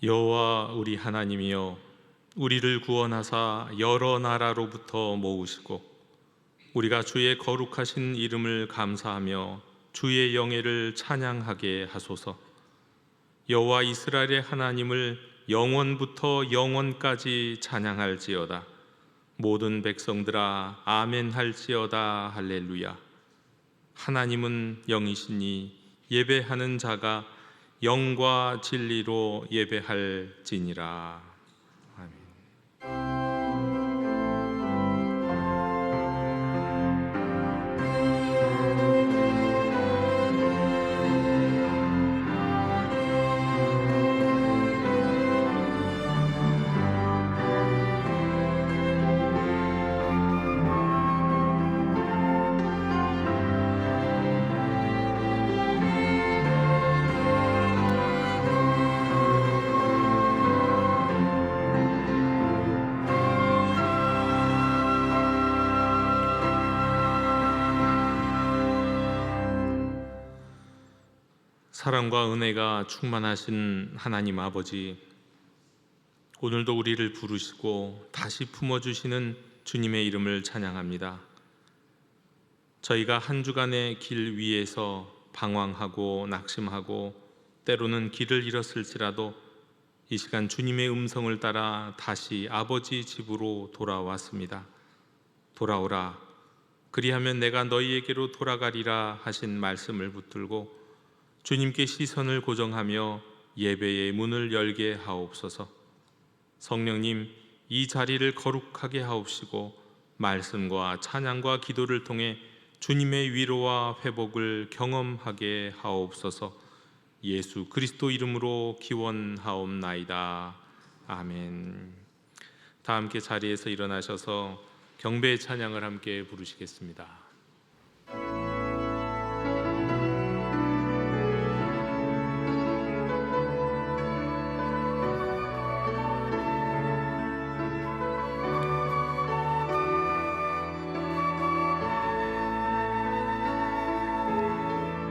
여호와 우리 하나님이여, 우리를 구원하사 여러 나라로부터 모으시고 우리가 주의 거룩하신 이름을 감사하며 주의 영예를 찬양하게 하소서. 여호와 이스라엘의 하나님을 영원부터 영원까지 찬양할지어다. 모든 백성들아 아멘 할지어다. 할렐루야. 하나님은 영이시니 예배하는 자가 영과 진리로 예배할지니라. 아멘. 사랑과 은혜가 충만하신 하나님 아버지, 오늘도 우리를 부르시고 다시 품어주시는 주님의 이름을 찬양합니다. 저희가 한 주간의 길 위에서 방황하고 낙심하고 때로는 길을 잃었을지라도 이 시간 주님의 음성을 따라 다시 아버지 집으로 돌아왔습니다. 돌아오라, 그리하면 내가 너희에게로 돌아가리라 하신 말씀을 붙들고 주님께 시선을 고정하며 예배의 문을 열게 하옵소서. 성령님, 이 자리를 거룩하게 하옵시고 말씀과 찬양과 기도를 통해 주님의 위로와 회복을 경험하게 하옵소서. 예수 그리스도 이름으로 기원하옵나이다. 아멘. 다 함께 자리에서 일어나셔서 경배의 찬양을 함께 부르시겠습니다.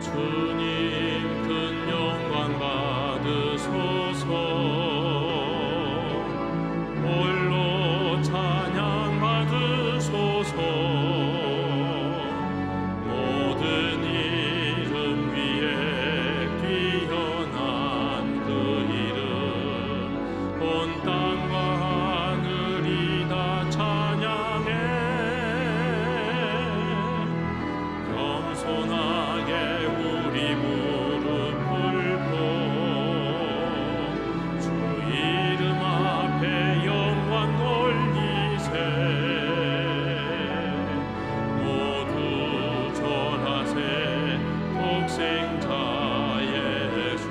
주님 큰 영광 받으소서. 홀로 찬양 받으소서. 모든 이름 위에 뛰어난 그 이름, 온 땅과 하늘이 다 찬양해. 겸손하게 우리 무릎 꿇고 주 이름 앞에 영광 돌리세. 모두 절하세. 독생자 예수,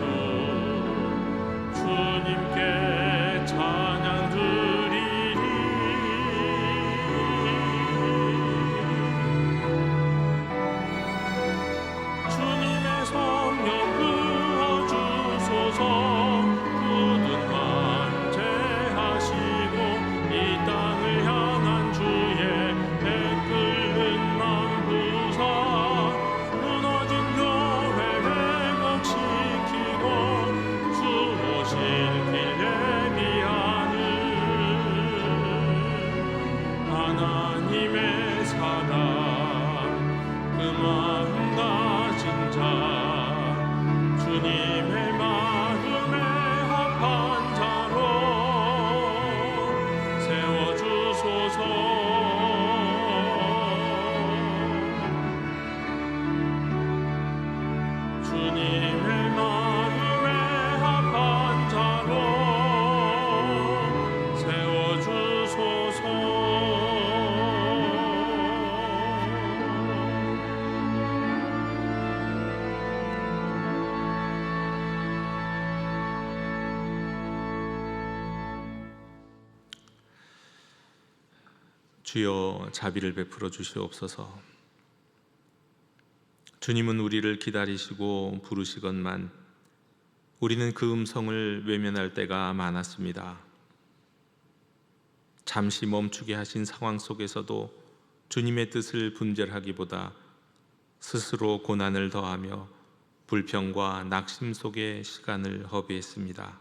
주님께 찬양 드리리. 주님의 성령 부어주소서. 모든 만죄하시고 이 땅을 향한 주의 애끓는 맘 부사. 무너진 교회 회복시키고 주 오실 길 예비하는 하나님의 사랑, 그 마음 가진 자, 주님의 마음에 합한 자로 세워주소서. 주님의 마음에 합한 자로 세워주소서. 주여 자비를 베풀어 주시옵소서. 주님은 우리를 기다리시고 부르시건만 우리는 그 음성을 외면할 때가 많았습니다. 잠시 멈추게 하신 상황 속에서도 주님의 뜻을 분별하기보다 스스로 고난을 더하며 불평과 낙심 속에 시간을 허비했습니다.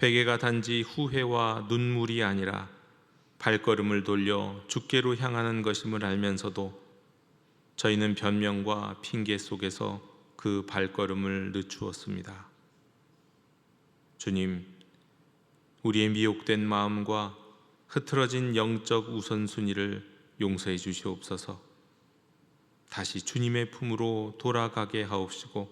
회개가 단지 후회와 눈물이 아니라 발걸음을 돌려 주께로 향하는 것임을 알면서도 저희는 변명과 핑계 속에서 그 발걸음을 늦추었습니다. 주님, 우리의 미혹된 마음과 흐트러진 영적 우선순위를 용서해 주시옵소서. 다시 주님의 품으로 돌아가게 하옵시고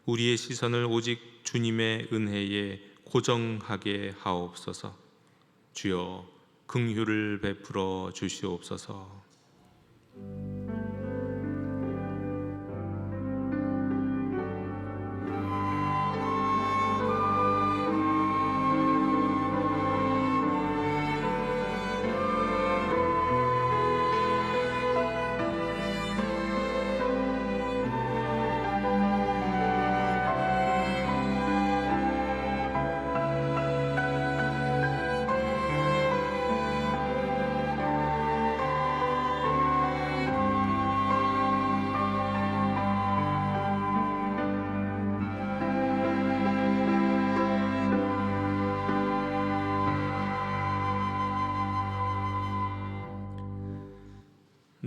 우리의 시선을 오직 주님의 은혜에 고정하게 하옵소서. 주여 긍휼을 베풀어 주시옵소서.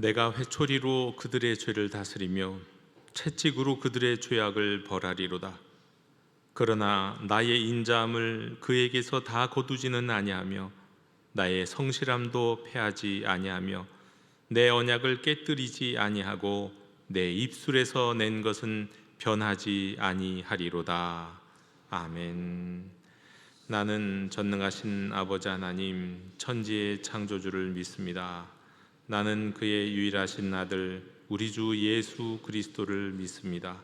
내가 회초리로 그들의 죄를 다스리며 채찍으로 그들의 죄악을 벌하리로다. 그러나 나의 인자함을 그에게서 다 거두지는 아니하며 나의 성실함도 패하지 아니하며 내 언약을 깨뜨리지 아니하고 내 입술에서 낸 것은 변하지 아니하리로다. 아멘. 나는 전능하신 아버지 하나님 천지의 창조주를 믿습니다. 나는 그의 유일하신 아들 우리 주 예수 그리스도를 믿습니다.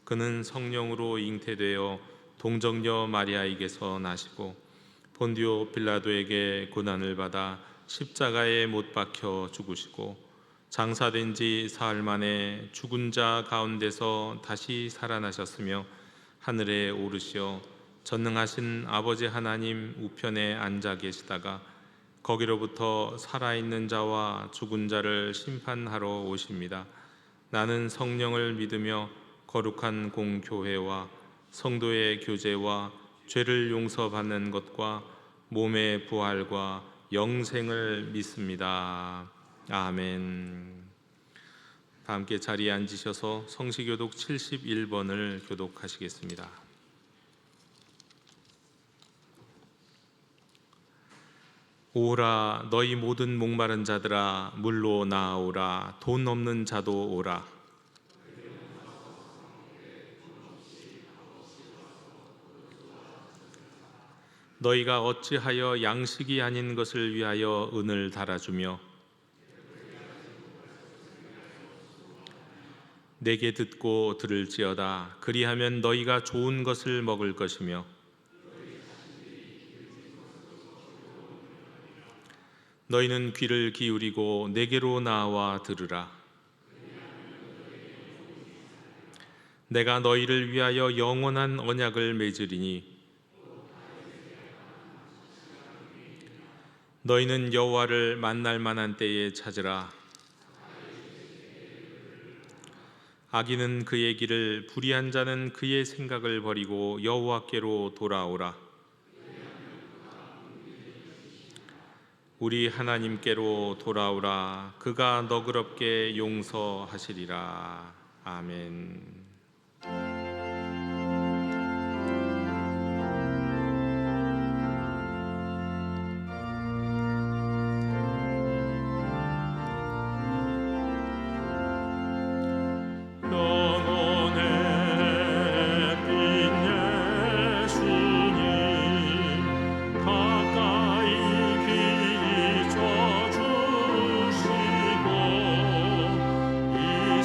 그는 성령으로 잉태되어 동정녀 마리아에게서 나시고 본디오 빌라도에게 고난을 받아 십자가에 못 박혀 죽으시고 장사된 지 사흘 만에 죽은 자 가운데서 다시 살아나셨으며 하늘에 오르시어 전능하신 아버지 하나님 우편에 앉아 계시다가 거기로부터 살아있는 자와 죽은 자를 심판하러 오십니다. 나는 성령을 믿으며 거룩한 공교회와 성도의 교제와 죄를 용서받는 것과 몸의 부활과 영생을 믿습니다. 아멘. 다 함께 자리에 앉으셔서 성시교독 71번을 교독하시겠습니다. 오라 너희 모든 목마른 자들아 물로 나아오라 돈 없는 자도 오라. 너희가 어찌하여 양식이 아닌 것을 위하여 은을 달아주며 내게 듣고 들을지어다. 그리하면 너희가 좋은 것을 먹을 것이며 너희는 귀를 기울이고 내게로 나와 들으라. 내가 너희를 위하여 영원한 언약을 맺으리니 너희는 여호와를 만날 만한 때에 찾으라. 악인은 그의 길을 불의한 자는 그의 생각을 버리고 여호와께로 돌아오라. 우리 하나님께로 돌아오라. 그가 너그럽게 용서하시리라. 아멘.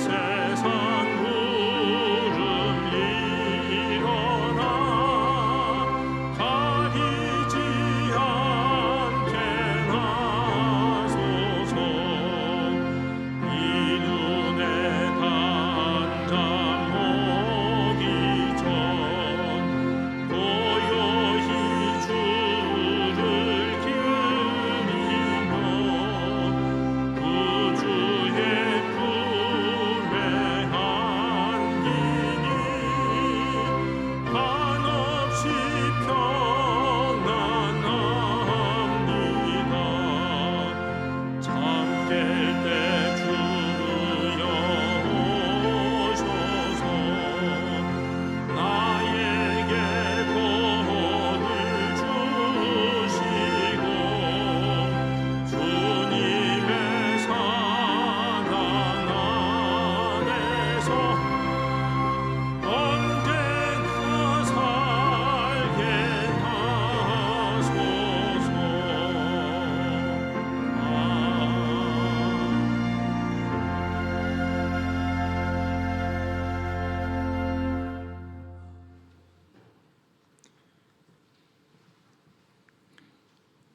세상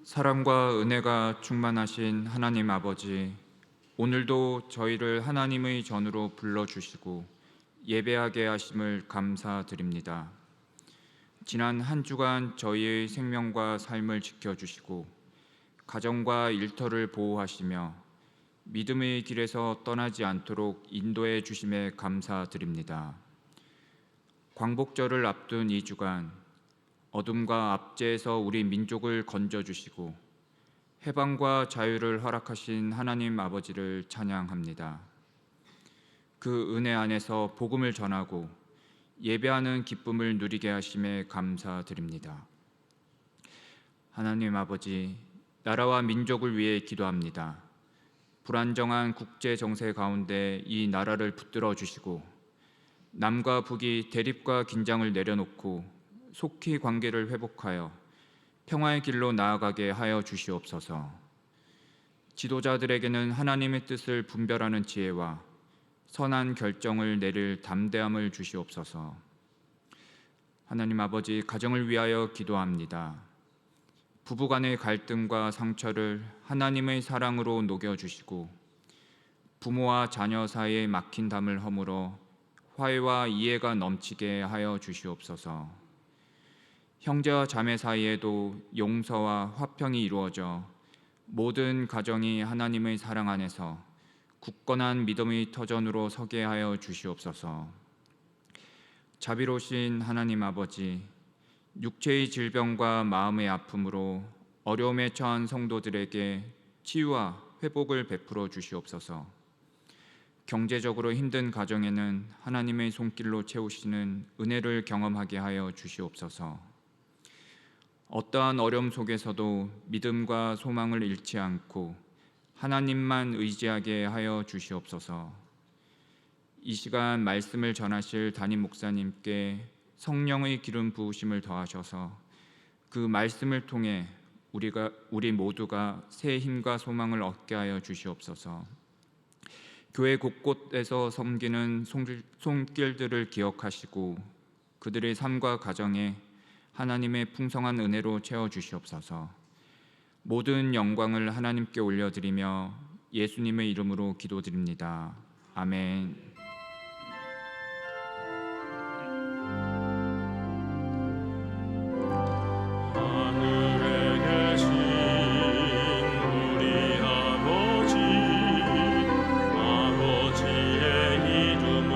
사랑과 은혜가 충만하신 하나님 아버지, 오늘도 저희를 하나님의 전으로 불러주시고 예배하게 하심을 감사드립니다. 지난 한 주간 저희의 생명과 삶을 지켜주시고 가정과 일터를 보호하시며 믿음의 길에서 떠나지 않도록 인도해 주심에 감사드립니다. 광복절을 앞둔 이 주간 어둠과 압제에서 우리 민족을 건져주시고 해방과 자유를 허락하신 하나님 아버지를 찬양합니다. 그 은혜 안에서 복음을 전하고 예배하는 기쁨을 누리게 하심에 감사드립니다. 하나님 아버지, 나라와 민족을 위해 기도합니다. 불안정한 국제 정세 가운데 이 나라를 붙들어 주시고 남과 북이 대립과 긴장을 내려놓고 속히 관계를 회복하여 평화의 길로 나아가게 하여 주시옵소서. 지도자들에게는 하나님의 뜻을 분별하는 지혜와 선한 결정을 내릴 담대함을 주시옵소서. 하나님 아버지, 가정을 위하여 기도합니다. 부부간의 갈등과 상처를 하나님의 사랑으로 녹여주시고 부모와 자녀 사이에 막힌 담을 허물어 화해와 이해가 넘치게 하여 주시옵소서. 형제와 자매 사이에도 용서와 화평이 이루어져 모든 가정이 하나님의 사랑 안에서 굳건한 믿음의 터전으로 서게 하여 주시옵소서. 자비로우신 하나님 아버지, 육체의 질병과 마음의 아픔으로 어려움에 처한 성도들에게 치유와 회복을 베풀어 주시옵소서. 경제적으로 힘든 가정에는 하나님의 손길로 채우시는 은혜를 경험하게 하여 주시옵소서. 어떠한 어려움 속에서도 믿음과 소망을 잃지 않고 하나님만 의지하게 하여 주시옵소서. 이 시간 말씀을 전하실 담임 목사님께 성령의 기름 부으심을 더하셔서 그 말씀을 통해 우리 모두가 새 힘과 소망을 얻게 하여 주시옵소서. 교회 곳곳에서 섬기는 손길들을 기억하시고 그들의 삶과 가정에 하나님의 풍성한 은혜로 채워주시옵소서. 모든 영광을 하나님께 올려드리며 예수님의 이름으로 기도드립니다. 아멘. 하늘에 계신 우리 아버지, 아버지의 이름을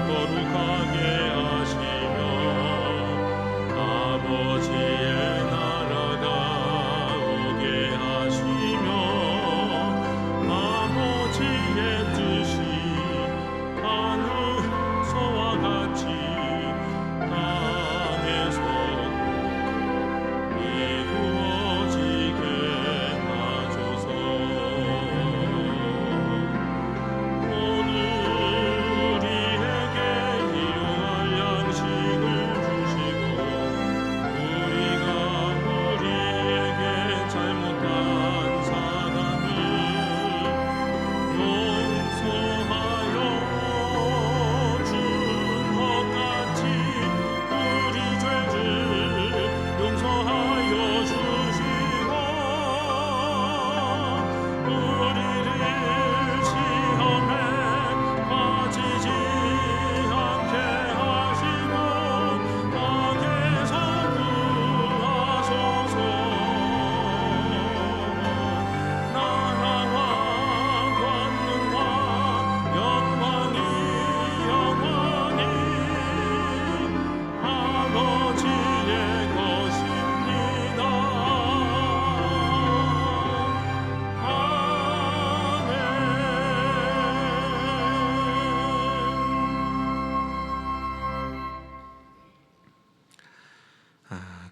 거룩하게 하시며 아버지의 나라가 오게 하시며 아버지의 뜻이 하늘서와 같이 땅에서도 이루어지게 하소서. 오늘 우리에게 일용할 양식을 주시고 우리가 우리에게 잘못한 사람을 용서하여 준 것 같이 우리 죄를 용서하여 주시고 우리를 시험에 빠지지 않게 하시고 악에서 구하소서. 나라와 권능과 영광이 영원히 아버지의 것입니다.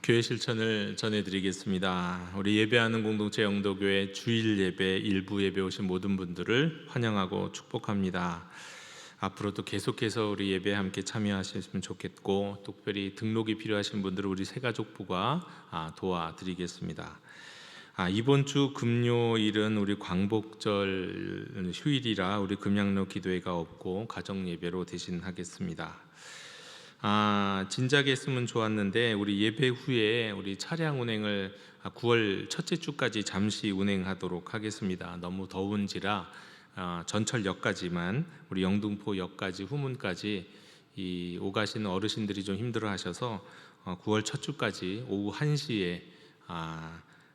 교회 실천을 전해드리겠습니다. 우리 예배하는 공동체 영도교회 주일 예배 일부 예배 오신 모든 분들을 환영하고 축복합니다. 앞으로도 계속해서 우리 예배에 함께 참여하셨으면 좋겠고 특별히 등록이 필요하신 분들은 우리 새가족부가 도와드리겠습니다. 이번 주 금요일은 우리 광복절 휴일이라 우리 금양로 기도회가 없고 가정 예배로 대신하겠습니다. 진작에 했으면 좋았는데 우리 예배 후에 우리 차량 운행을 9월 첫째 주까지 잠시 운행하도록 하겠습니다. 너무 더운지라 전철역까지만, 우리 영등포역까지 후문까지 이 오가시는 어르신들이 좀 힘들어하셔서 9월 첫 주까지 오후 1시에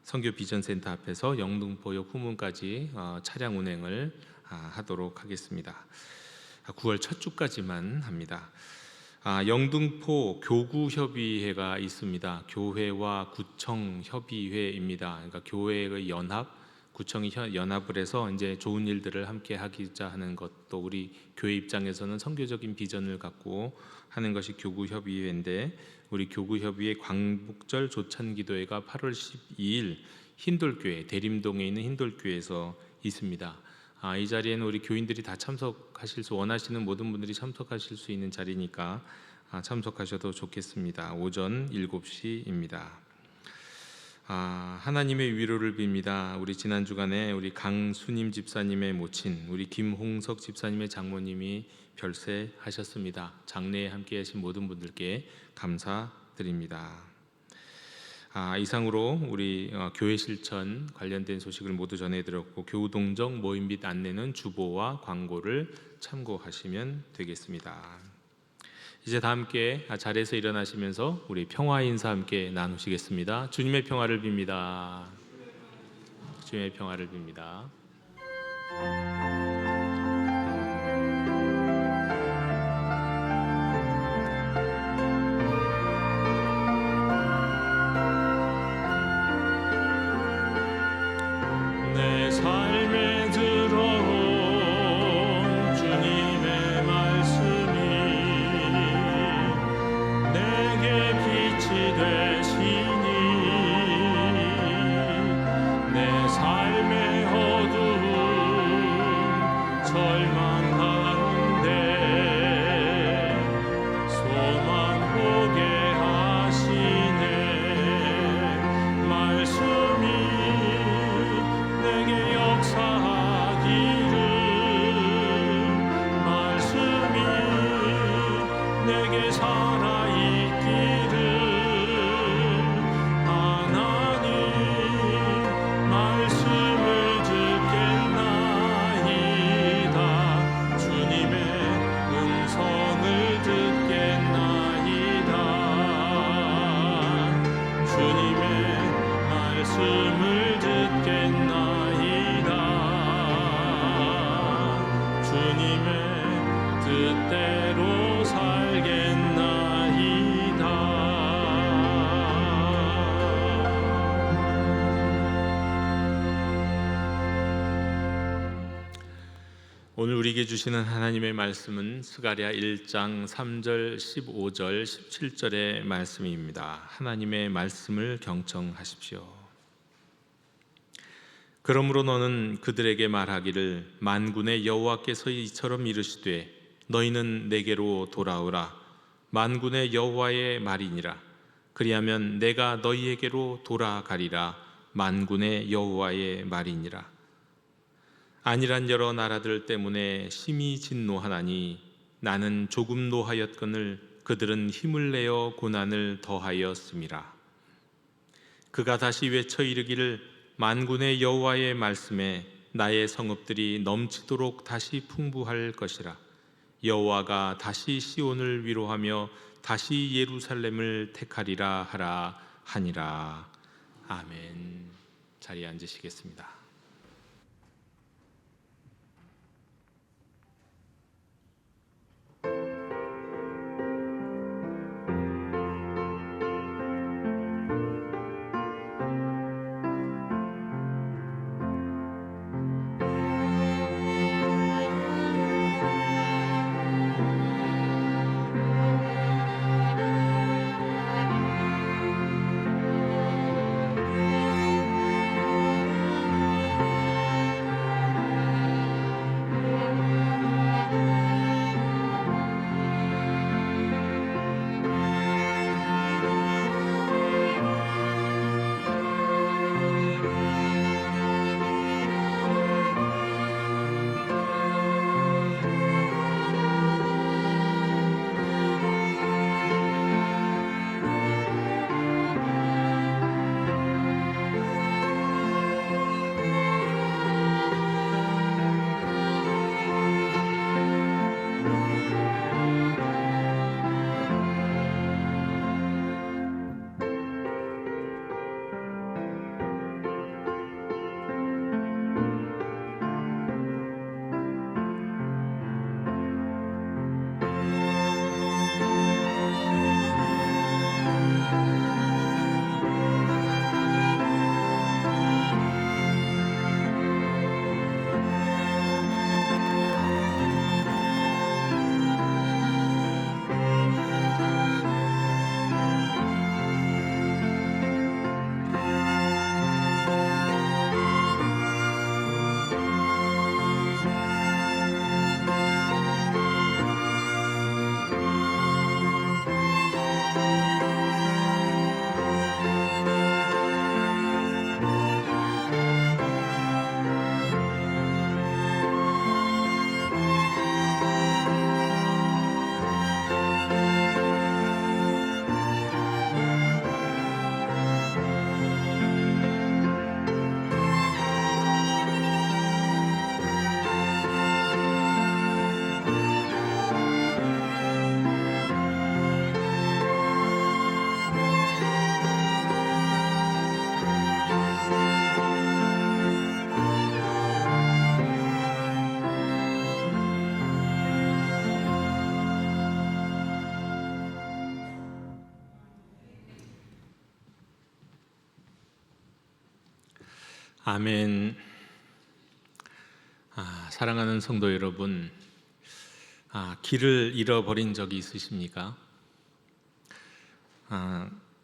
선교 비전센터 앞에서 영등포역 후문까지 차량 운행을 하도록 하겠습니다. 9월 첫 주까지만 합니다. 영등포 교구협의회가 있습니다. 교회와 구청 협의회입니다. 그러니까 교회의 연합, 구청이 연합을 해서 이제 좋은 일들을 함께 하기자 하는 것도, 우리 교회 입장에서는 선교적인 비전을 갖고 하는 것이 교구협의회인데, 우리 교구협의회 광복절 조찬기도회가 8월 12일 흰돌교회, 대림동에 있는 흰돌교회에서 있습니다. 이 자리에는 우리 교인들이 다 참석하실 수, 원하시는 모든 분들이 참석하실 수 있는 자리니까 참석하셔도 좋겠습니다. 오전 7시입니다. 하나님의 위로를 빕니다. 우리 지난 주간에 우리 강수님 집사님의 모친, 우리 김홍석 집사님의 장모님이 별세하셨습니다. 장례에 함께하신 모든 분들께 감사드립니다. 이상으로 우리 교회 실천 관련된 소식을 모두 전해드렸고, 교우동정 모임 및 안내는 주보와 광고를 참고하시면 되겠습니다. 이제 다 함께 자리에서 일어나시면서 우리 평화 인사 함께 나누시겠습니다. 주님의 평화를 빕니다. 주님의 평화를 빕니다. 내 삶에 들어온 주님의 말씀이 내게 빛이 되시니, 내 삶의 어두운 절망 가운데 소망 보게 하시네. 말씀이 내게 역사하기를, 말씀이 내게 살아있기를, 하나님 말씀을 듣겠나이다. 주님의 음성을 듣겠나이다. 주님의 말씀을 듣겠나이다. 주님의 뜻대로 살겠나이다. 오늘 우리에게 주시는 하나님의 말씀은 스가랴 1장 3절, 15절, 17절의 말씀입니다. 하나님의 말씀을 경청하십시오. 그러므로 너는 그들에게 말하기를, 만군의 여호와께서 이처럼 이르시되 너희는 내게로 돌아오라. 만군의 여호와의 말이니라. 그리하면 내가 너희에게로 돌아가리라. 만군의 여호와의 말이니라. 아니란 여러 나라들 때문에 심히 진노하나니 나는 조금 노하였거늘 그들은 힘을 내어 고난을 더하였음이라. 그가 다시 외쳐 이르기를, 만군의 여호와의 말씀에 나의 성읍들이 넘치도록 다시 풍부할 것이라. 여호와가 다시 시온을 위로하며 다시 예루살렘을 택하리라 하라 하니라. 아멘. 자리에 앉으시겠습니다. 아멘. 사랑하는 성도 여러분, 길을 잃어버린 적이 있으십니까?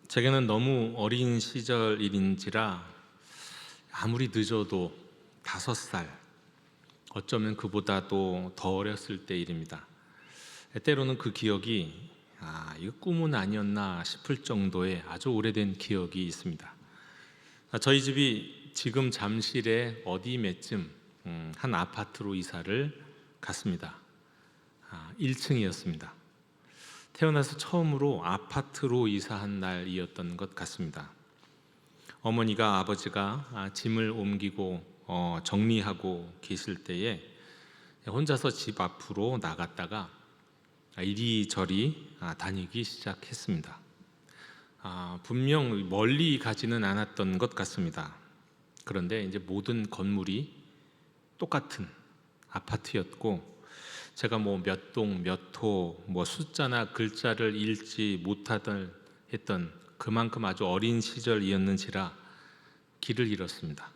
제게는 너무 어린 시절 일인지라 아무리 늦어도 5살, 어쩌면 그보다도 더 어렸을 때 일입니다. 때로는 그 기억이 이거 꿈은 아니었나 싶을 정도의 아주 오래된 기억이 있습니다. 저희 집이 지금 잠실의 어디매쯤 한 아파트로 이사를 갔습니다. 1층이었습니다. 태어나서 처음으로 아파트로 이사한 날이었던 것 같습니다. 어머니가 아버지가 짐을 옮기고 정리하고 계실 때에 혼자서 집 앞으로 나갔다가 이리저리 다니기 시작했습니다. 분명 멀리 가지는 않았던 것 같습니다. 그런데 이제 모든 건물이 똑같은 아파트였고, 제가 몇 동, 몇 호, 숫자나 글자를 읽지 못하던 했던 그만큼 아주 어린 시절이었는지라 길을 잃었습니다.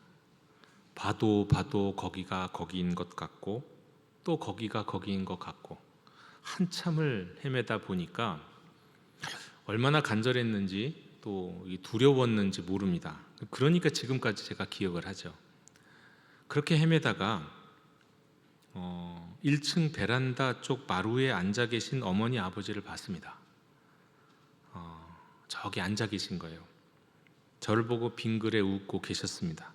봐도 거기가 거기인 것 같고, 또 거기가 거기인 것 같고, 한참을 헤매다 보니까 얼마나 간절했는지 또 두려웠는지 모릅니다. 그러니까 지금까지 제가 기억을 하죠. 그렇게 헤매다가 1층 베란다 쪽 마루에 앉아 계신 어머니 아버지를 봤습니다. 저기 앉아 계신 거예요. 저를 보고 빙그레 웃고 계셨습니다.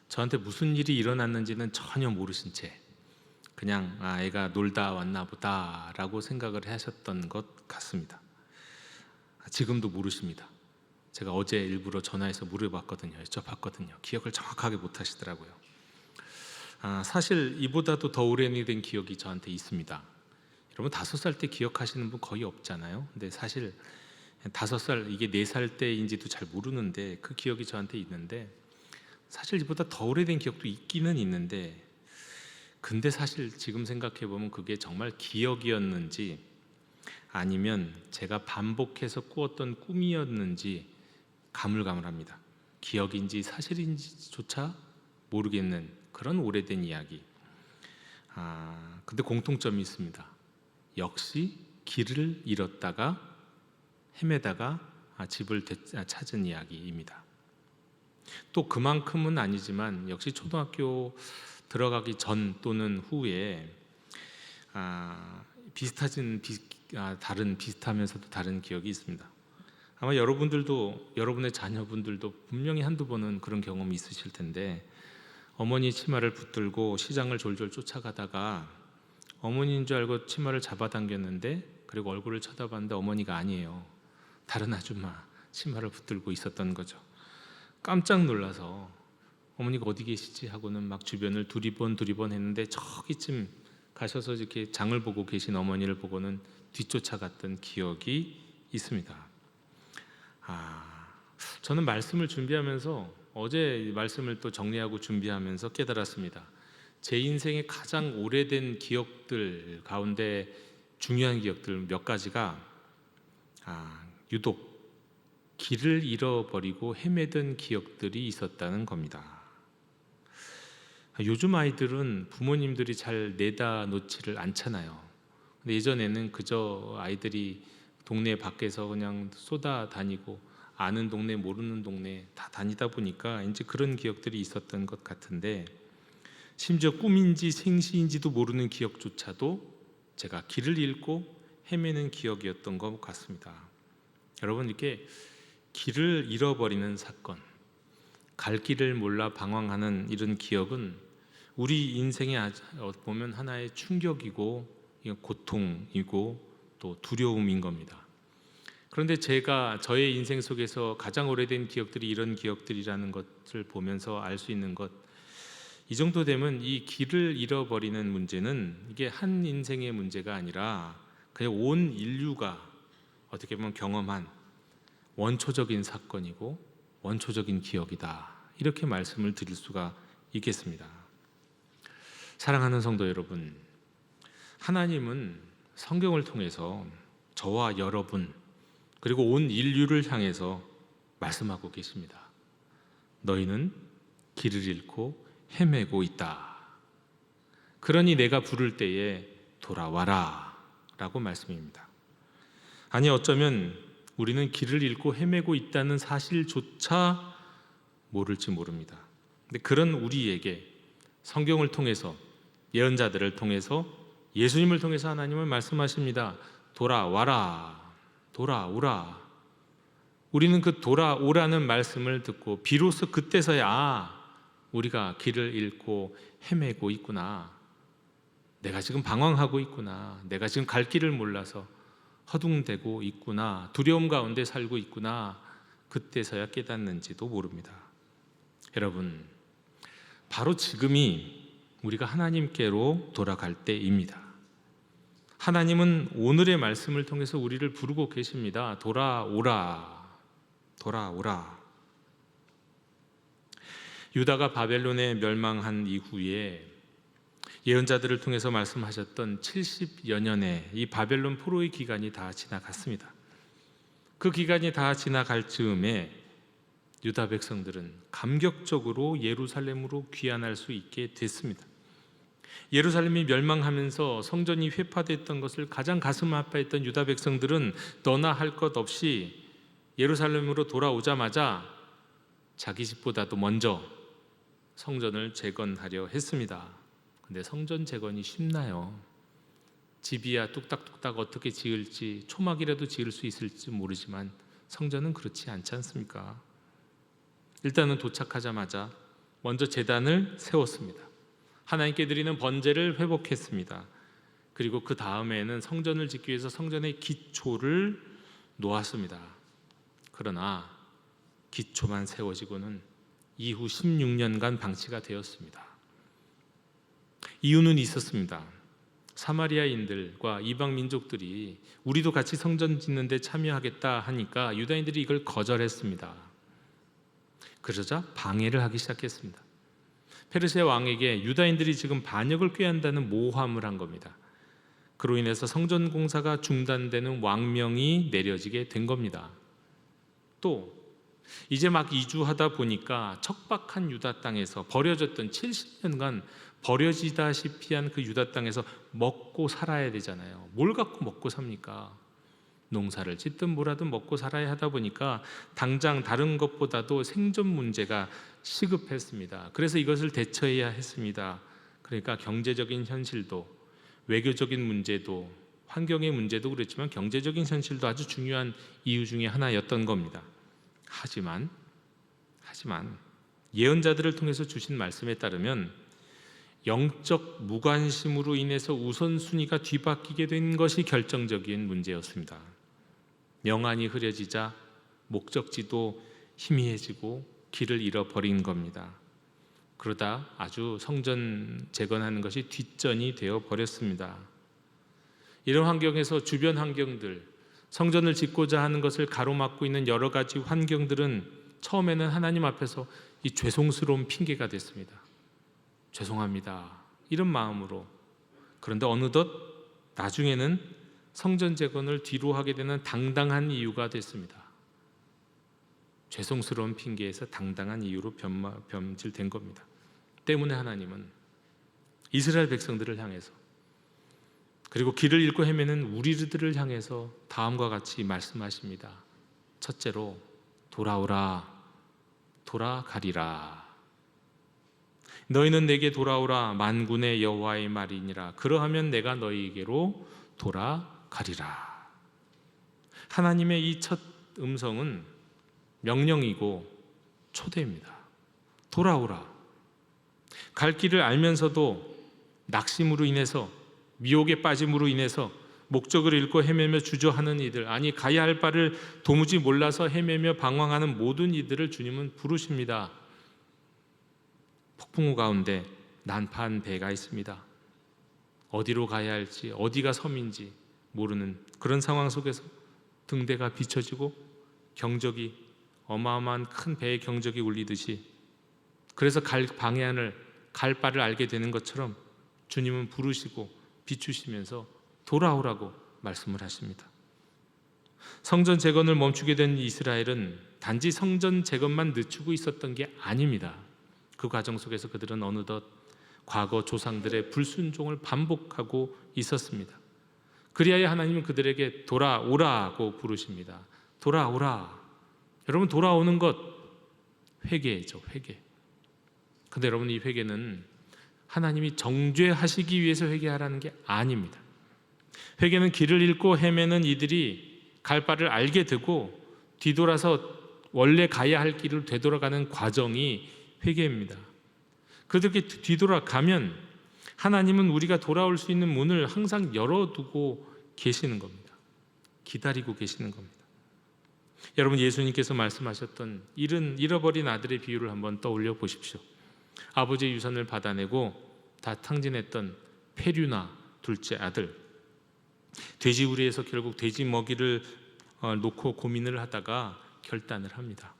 저한테 무슨 일이 일어났는지는 전혀 모르신 채 그냥 애가 놀다 왔나 보다라고 생각을 하셨던 것 같습니다. 지금도 모르십니다. 제가 어제 일부러 전화해서 물어봤거든요. 여쭤봤거든요. 기억을 정확하게 못 하시더라고요. 사실 이보다도 더 오래된 기억이 저한테 있습니다. 여러분 5살 때 기억하시는 분 거의 없잖아요. 근데 사실 5살, 이게 4살 때인지도 잘 모르는데 그 기억이 저한테 있는데, 사실 이보다 더 오래된 기억도 있기는 있는데, 근데 사실 지금 생각해 보면 그게 정말 기억이었는지 아니면 제가 반복해서 꾸었던 꿈이었는지 가물가물합니다. 기억인지 사실인지조차 모르겠는 그런 오래된 이야기. 근데 공통점이 있습니다. 역시 길을 잃었다가 헤매다가 집을 찾은 이야기입니다. 또 그만큼은 아니지만 역시 초등학교 들어가기 전 또는 후에 비슷하면서도 다른 기억이 있습니다. 아마 여러분들도, 여러분의 자녀분들도 분명히 한두 번은 그런 경험이 있으실 텐데, 어머니 치마를 붙들고 시장을 졸졸 쫓아가다가 어머니인 줄 알고 치마를 잡아당겼는데, 그리고 얼굴을 쳐다봤는데 어머니가 아니에요. 다른 아줌마 치마를 붙들고 있었던 거죠. 깜짝 놀라서 어머니가 어디 계시지 하고는 막 주변을 두리번 했는데, 저기쯤 가셔서 이렇게 장을 보고 계신 어머니를 보고는 뒤쫓아갔던 기억이 있습니다. 저는 말씀을 준비하면서, 어제 말씀을 또 정리하고 준비하면서 깨달았습니다. 제 인생의 가장 오래된 기억들 가운데 중요한 기억들 몇 가지가 유독 길을 잃어버리고 헤매던 기억들이 있었다는 겁니다. 요즘 아이들은 부모님들이 잘 내다 놓지를 않잖아요. 근데 예전에는 그저 아이들이 동네 밖에서 그냥 쏟아다니고 아는 동네 모르는 동네 다 다니다 보니까 이제 그런 기억들이 있었던 것 같은데, 심지어 꿈인지 생시인지도 모르는 기억조차도 제가 길을 잃고 헤매는 기억이었던 것 같습니다. 여러분, 이렇게 길을 잃어버리는 사건, 갈 길을 몰라 방황하는 이런 기억은 우리 인생에 보면 하나의 충격이고 고통이고 또 두려움인 겁니다. 그런데 제가 저의 인생 속에서 가장 오래된 기억들이 이런 기억들이라는 것을 보면서 알 수 있는 것, 이 정도 되면 이 길을 잃어버리는 문제는 이게 한 인생의 문제가 아니라 그냥 온 인류가 어떻게 보면 경험한 원초적인 사건이고 원초적인 기억이다, 이렇게 말씀을 드릴 수가 있겠습니다. 사랑하는 성도 여러분, 하나님은 성경을 통해서 저와 여러분 그리고 온 인류를 향해서 말씀하고 계십니다. 너희는 길을 잃고 헤매고 있다. 그러니 내가 부를 때에 돌아와라 라고 말씀입니다. 아니 어쩌면 우리는 길을 잃고 헤매고 있다는 사실조차 모를지 모릅니다. 근데 그런 우리에게 성경을 통해서, 예언자들을 통해서, 예수님을 통해서 하나님은 말씀하십니다. 돌아와라, 돌아오라. 우리는 그 돌아오라는 말씀을 듣고 비로소 그때서야 우리가 길을 잃고 헤매고 있구나, 내가 지금 방황하고 있구나, 내가 지금 갈 길을 몰라서 허둥대고 있구나, 두려움 가운데 살고 있구나, 그때서야 깨닫는지도 모릅니다. 여러분, 바로 지금이 우리가 하나님께로 돌아갈 때입니다. 하나님은 오늘의 말씀을 통해서 우리를 부르고 계십니다. 돌아오라, 돌아오라. 유다가 바벨론에 멸망한 이후에 예언자들을 통해서 말씀하셨던 70여 년의 이 바벨론 포로의 기간이 다 지나갔습니다. 그 기간이 다 지나갈 즈음에 유다 백성들은 감격적으로 예루살렘으로 귀환할 수 있게 됐습니다. 예루살렘이 멸망하면서 성전이 회파됐던 것을 가장 가슴 아파했던 유다 백성들은 너나 할 것 없이 예루살렘으로 돌아오자마자 자기 집보다도 먼저 성전을 재건하려 했습니다. 근데 성전 재건이 쉽나요? 집이야 뚝딱뚝딱 어떻게 지을지, 초막이라도 지을 수 있을지 모르지만 성전은 그렇지 않지 않습니까? 일단은 도착하자마자 먼저 제단을 세웠습니다. 하나님께 드리는 번제를 회복했습니다. 그리고 그 다음에는 성전을 짓기 위해서 성전의 기초를 놓았습니다. 그러나 기초만 세워지고는 이후 16년간 방치가 되었습니다. 이유는 있었습니다. 사마리아인들과 이방 민족들이 우리도 같이 성전 짓는 데 참여하겠다 하니까 유다인들이 이걸 거절했습니다. 그러자 방해를 하기 시작했습니다. 페르시아 왕에게 유다인들이 지금 반역을 꾀한다는 모함을 한 겁니다. 그로 인해서 성전 공사가 중단되는 왕명이 내려지게 된 겁니다. 또 이제 막 이주하다 보니까 척박한 유다 땅에서 버려졌던 70년간 버려지다시피 한 그 유다 땅에서 먹고 살아야 되잖아요. 뭘 갖고 먹고 삽니까? 농사를 짓든 뭐라든 먹고 살아야 하다 보니까 당장 다른 것보다도 생존 문제가 시급했습니다. 그래서 이것을 대처해야 했습니다. 그러니까 경제적인 현실도, 외교적인 문제도, 환경의 문제도 그렇지만 경제적인 현실도 아주 중요한 이유 중에 하나였던 겁니다. 하지만 예언자들을 통해서 주신 말씀에 따르면 영적 무관심으로 인해서 우선순위가 뒤바뀌게 된 것이 결정적인 문제였습니다. 명안이 흐려지자 목적지도 희미해지고 길을 잃어버린 겁니다. 그러다 아주 성전 재건하는 것이 뒷전이 되어 버렸습니다. 이런 환경에서 주변 환경들, 성전을 짓고자 하는 것을 가로막고 있는 여러 가지 환경들은 처음에는 하나님 앞에서 이 죄송스러운 핑계가 됐습니다. 죄송합니다, 이런 마음으로. 그런데 어느덧 나중에는 성전 재건을 뒤로 하게 되는 당당한 이유가 됐습니다. 죄송스러운 핑계에서 당당한 이유로 변질된 겁니다. 때문에 하나님은 이스라엘 백성들을 향해서, 그리고 길을 잃고 헤매는 우리들을 향해서 다음과 같이 말씀하십니다. 첫째로 돌아오라, 돌아가리라. 너희는 내게 돌아오라, 만군의 여호와의 말이니라. 그러하면 내가 너희에게로 돌아가리라. 하나님의 이 첫 음성은 명령이고 초대입니다. 돌아오라. 갈 길을 알면서도 낙심으로 인해서, 미혹에 빠짐으로 인해서 목적을 잃고 헤매며 주저하는 이들, 아니 가야 할 바를 도무지 몰라서 헤매며 방황하는 모든 이들을 주님은 부르십니다. 폭풍우 가운데 난파한 배가 있습니다. 어디로 가야 할지, 어디가 섬인지 모르는 그런 상황 속에서 등대가 비춰지고 경적이, 어마어마한 큰 배의 경적이 울리듯이, 그래서 갈 방향을, 갈 바를 알게 되는 것처럼 주님은 부르시고 비추시면서 돌아오라고 말씀을 하십니다. 성전 재건을 멈추게 된 이스라엘은 단지 성전 재건만 늦추고 있었던 게 아닙니다. 그 과정 속에서 그들은 어느덧 과거 조상들의 불순종을 반복하고 있었습니다. 그리하여 하나님은 그들에게 돌아오라고 부르십니다. 돌아오라. 여러분, 돌아오는 것 회개죠, 회개. 근데 여러분, 이 회개는 하나님이 정죄하시기 위해서 회개하라는 게 아닙니다. 회개는 길을 잃고 헤매는 이들이 갈 바를 알게 되고 뒤돌아서 원래 가야 할 길을 되돌아가는 과정이 회개입니다. 그렇게 뒤돌아가면 하나님은 우리가 돌아올 수 있는 문을 항상 열어두고 계시는 겁니다. 기다리고 계시는 겁니다. 여러분, 예수님께서 말씀하셨던 잃어버린 아들의 비유를 한번 떠올려 보십시오. 아버지의 유산을 받아내고 다 탕진했던 페류나 둘째 아들, 돼지우리에서 결국 돼지 먹이를 놓고 고민을 하다가 결단을 합니다.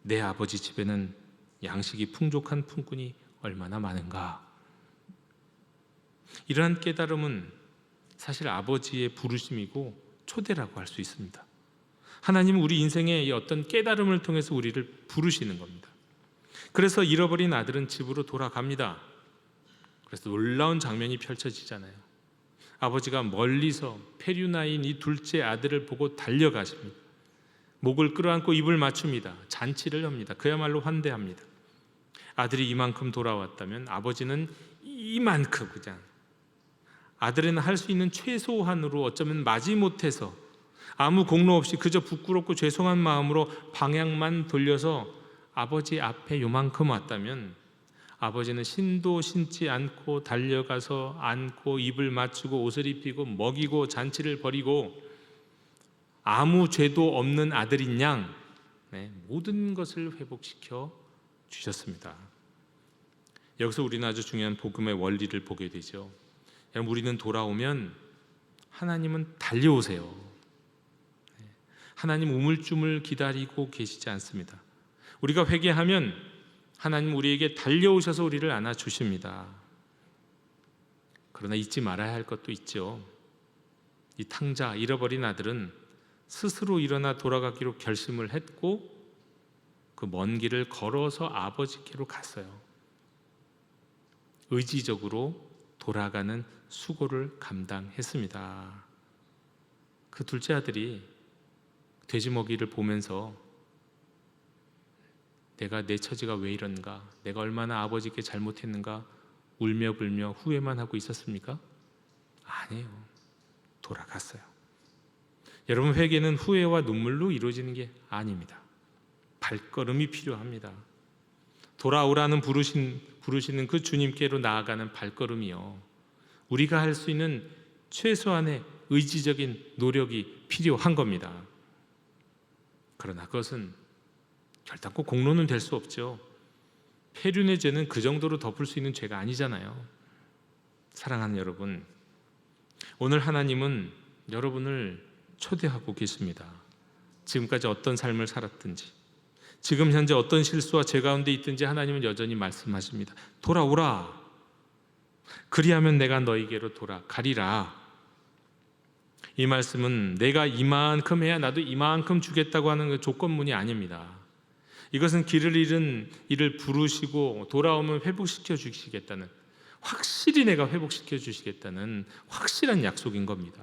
내 아버지 집에는 양식이 풍족한 품꾼이 얼마나 많은가. 이러한 깨달음은 사실 아버지의 부르심이고 초대라고 할 수 있습니다. 하나님은 우리 인생의 어떤 깨달음을 통해서 우리를 부르시는 겁니다. 그래서 잃어버린 아들은 집으로 돌아갑니다. 그래서 놀라운 장면이 펼쳐지잖아요. 아버지가 멀리서 페류나인 이 둘째 아들을 보고 달려가십니다. 목을 끌어안고 입을 맞춥니다. 잔치를 합니다. 그야말로 환대합니다. 아들이 이만큼 돌아왔다면 아버지는 이만큼, 그냥 아들은 할 수 있는 최소한으로 어쩌면 마지못해서 아무 공로 없이 그저 부끄럽고 죄송한 마음으로 방향만 돌려서 아버지 앞에 요만큼 왔다면 아버지는 신도 신지 않고 달려가서 안고 입을 맞추고 옷을 입히고 먹이고 잔치를 벌이고 아무 죄도 없는 아들인 양 모든 것을 회복시켜 주셨습니다. 여기서 우리는 아주 중요한 복음의 원리를 보게 되죠. 여러분, 우리는 돌아오면 하나님은 달려오세요. 하나님 우물쭈물 기다리고 계시지 않습니다. 우리가 회개하면 하나님 우리에게 달려오셔서 우리를 안아주십니다. 그러나 잊지 말아야 할 것도 있죠. 이 탕자, 잃어버린 아들은 스스로 일어나 돌아가기로 결심을 했고 그 먼 길을 걸어서 아버지께로 갔어요. 의지적으로 돌아가는 수고를 감당했습니다. 그 둘째 아들이 돼지 먹이를 보면서 내가 내 처지가 왜 이런가, 내가 얼마나 아버지께 잘못했는가 울며 불며 후회만 하고 있었습니까? 아니에요. 돌아갔어요. 여러분, 회개는 후회와 눈물로 이루어지는 게 아닙니다. 발걸음이 필요합니다. 돌아오라는 부르시는 그 주님께로 나아가는 발걸음이요, 우리가 할 수 있는 최소한의 의지적인 노력이 필요한 겁니다. 그러나 그것은 결단코 공로는 될 수 없죠. 폐륜의 죄는 그 정도로 덮을 수 있는 죄가 아니잖아요. 사랑하는 여러분, 오늘 하나님은 여러분을 초대하고 계십니다. 지금까지 어떤 삶을 살았든지, 지금 현재 어떤 실수와 죄 가운데 있든지 하나님은 여전히 말씀하십니다. 돌아오라. 그리하면 내가 너희에게로 돌아가리라. 이 말씀은 내가 이만큼 해야 나도 이만큼 주겠다고 하는 그 조건문이 아닙니다. 이것은 길을 잃은 이를 부르시고 돌아오면 회복시켜 주시겠다는, 확실히 내가 회복시켜 주시겠다는 확실한 약속인 겁니다.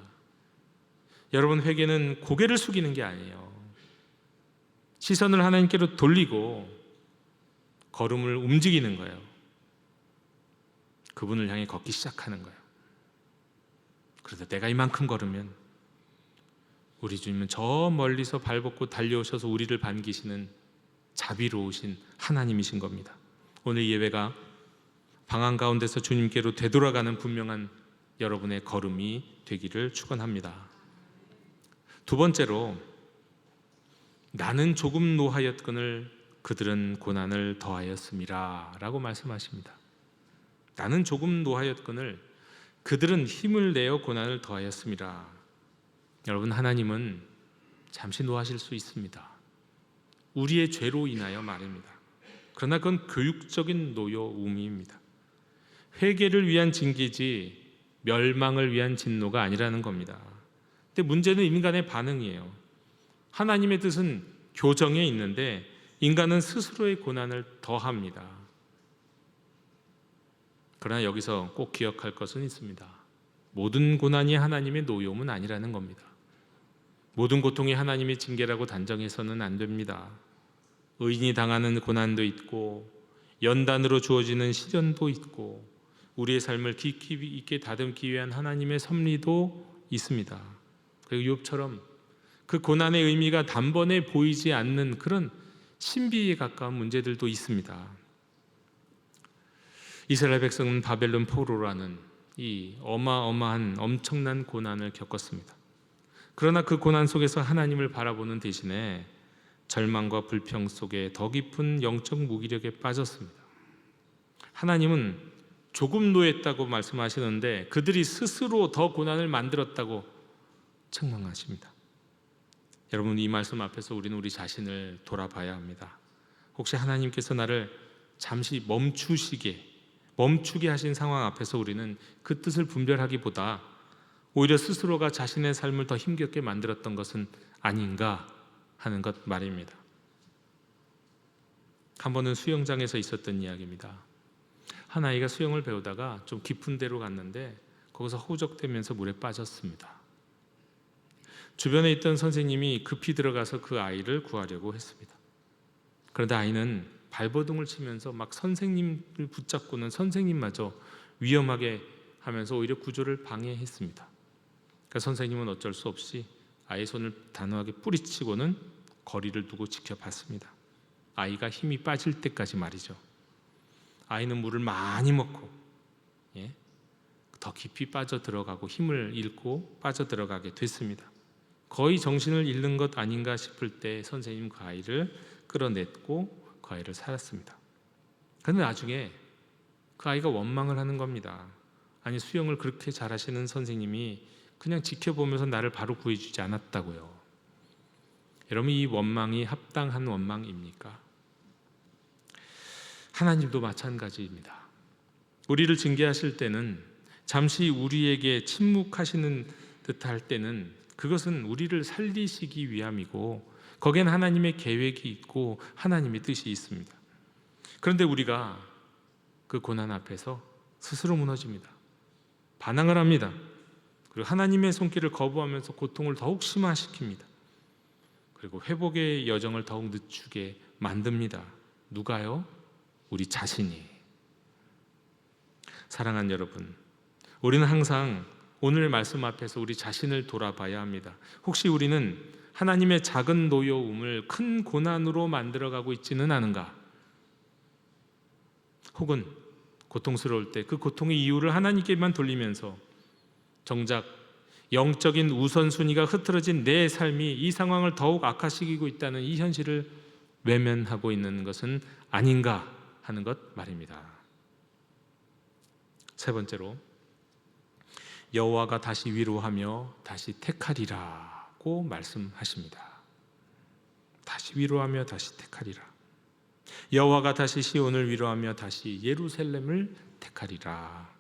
여러분, 회개는 고개를 숙이는 게 아니에요. 시선을 하나님께로 돌리고 걸음을 움직이는 거예요. 그분을 향해 걷기 시작하는 거예요. 그래서 내가 이만큼 걸으면 우리 주님은 저 멀리서 발벗고 달려오셔서 우리를 반기시는 자비로우신 하나님이신 겁니다. 오늘 예배가 방황 가운데서 주님께로 되돌아가는 분명한 여러분의 걸음이 되기를 축원합니다. 두 번째로, 나는 조금 노하였거늘 그들은 고난을 더하였음이라 라고 말씀하십니다. 나는 조금 노하였거늘 그들은 힘을 내어 고난을 더하였음이라. 여러분, 하나님은 잠시 노하실 수 있습니다. 우리의 죄로 인하여 말입니다. 그러나 그건 교육적인 노여움입니다. 회개를 위한 징계지 멸망을 위한 진노가 아니라는 겁니다. 근데 문제는 인간의 반응이에요. 하나님의 뜻은 교정에 있는데 인간은 스스로의 고난을 더합니다. 그러나 여기서 꼭 기억할 것은 있습니다. 모든 고난이 하나님의 노여움은 아니라는 겁니다. 모든 고통이 하나님의 징계라고 단정해서는 안 됩니다. 의인이 당하는 고난도 있고 연단으로 주어지는 시련도 있고 우리의 삶을 깊이 있게 다듬기 위한 하나님의 섭리도 있습니다. 그리고 욥처럼 그 고난의 의미가 단번에 보이지 않는 그런 신비에 가까운 문제들도 있습니다. 이스라엘 백성은 바벨론 포로라는 이 어마어마한 엄청난 고난을 겪었습니다. 그러나 그 고난 속에서 하나님을 바라보는 대신에 절망과 불평 속에 더 깊은 영적 무기력에 빠졌습니다. 하나님은 조금 노했다고 말씀하시는데 그들이 스스로 더 고난을 만들었다고 책망하십니다. 여러분, 이 말씀 앞에서 우리는 우리 자신을 돌아봐야 합니다. 혹시 하나님께서 나를 잠시 멈추게 하신 상황 앞에서 우리는 그 뜻을 분별하기보다 오히려 스스로가 자신의 삶을 더 힘겹게 만들었던 것은 아닌가 하는 것 말입니다. 한 번은 수영장에서 있었던 이야기입니다. 한 아이가 수영을 배우다가 좀 깊은 데로 갔는데 거기서 허우적대면서 물에 빠졌습니다. 주변에 있던 선생님이 급히 들어가서 그 아이를 구하려고 했습니다. 그런데 아이는 발버둥을 치면서 막 선생님을 붙잡고는 선생님마저 위험하게 하면서 오히려 구조를 방해했습니다. 그러니까 선생님은 어쩔 수 없이 아이의 손을 단호하게 뿌리치고는 거리를 두고 지켜봤습니다. 아이가 힘이 빠질 때까지 말이죠. 아이는 물을 많이 먹고 더 깊이 빠져들어가고 힘을 잃고 빠져들어가게 됐습니다. 거의 정신을 잃는 것 아닌가 싶을 때 선생님 그 아이를 끌어냈고 그 아이를 살았습니다. 그런데 나중에 그 아이가 원망을 하는 겁니다. 아니, 수영을 그렇게 잘하시는 선생님이 그냥 지켜보면서 나를 바로 구해주지 않았다고요. 여러분, 이 원망이 합당한 원망입니까? 하나님도 마찬가지입니다. 우리를 징계하실 때는 잠시 우리에게 침묵하시는 듯할 때는 그것은 우리를 살리시기 위함이고 거기엔 하나님의 계획이 있고 하나님의 뜻이 있습니다. 그런데 우리가 그 고난 앞에서 스스로 무너집니다. 반항을 합니다. 그리고 하나님의 손길을 거부하면서 고통을 더욱 심화시킵니다. 그리고 회복의 여정을 더욱 늦추게 만듭니다. 누가요? 우리 자신이. 사랑하는 여러분, 우리는 항상 오늘 말씀 앞에서 우리 자신을 돌아봐야 합니다. 혹시 우리는 하나님의 작은 노여움을 큰 고난으로 만들어가고 있지는 않은가? 혹은 고통스러울 때 그 고통의 이유를 하나님께만 돌리면서 정작 영적인 우선순위가 흐트러진 내 삶이 이 상황을 더욱 악화시키고 있다는 이 현실을 외면하고 있는 것은 아닌가 하는 것 말입니다. 세 번째로, 여호와가 다시 위로하며 다시 택하리라고 말씀하십니다. 다시 위로하며 다시 택하리라. 여호와가 다시 시온을 위로하며 다시 예루살렘을 택하리라.